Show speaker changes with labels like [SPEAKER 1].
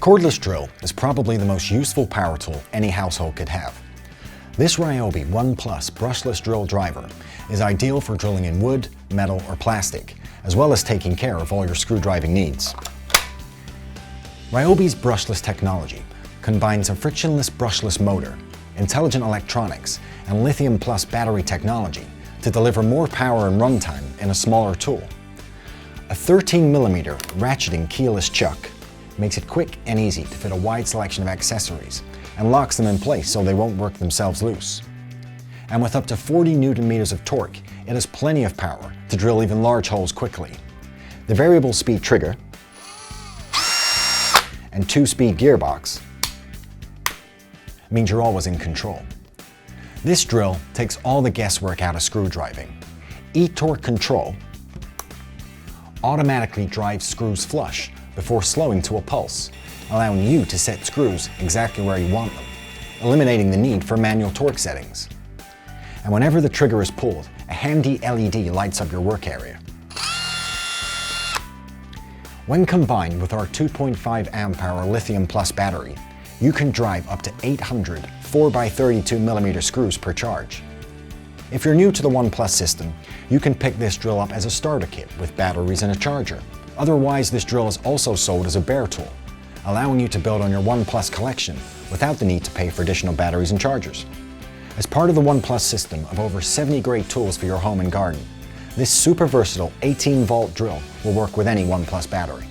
[SPEAKER 1] cordless drill is probably the most useful power tool any household could have. This Ryobi 1+ brushless drill driver is ideal for drilling in wood, metal, or plastic, as well as taking care of all your screw driving needs. Ryobi's brushless technology combines a frictionless brushless motor, intelligent electronics, and lithium plus battery technology to deliver more power and runtime in a smaller tool. A 13mm ratcheting keyless chuck makes it quick and easy to fit a wide selection of accessories and locks them in place so they won't work themselves loose. And with up to 40 Nm of torque, it has plenty of power to drill even large holes quickly. The variable speed trigger and 2-speed gearbox means you're always in control. This drill takes all the guesswork out of screw driving. E-torque control automatically drives screws flush before slowing to a pulse, allowing you to set screws exactly where you want them, eliminating the need for manual torque settings. And whenever the trigger is pulled, a handy LED lights up your work area. When combined with our 2.5 amp-hour lithium plus battery, you can drive up to 800 4x32mm screws per charge. If you're new to the 1+ system, you can pick this drill up as a starter kit with batteries and a charger. Otherwise, this drill is also sold as a bare tool, allowing you to build on your 1+ collection without the need to pay for additional batteries and chargers. As part of the 1+ system of over 70 great tools for your home and garden, this super versatile 18-volt drill will work with any 1+ battery.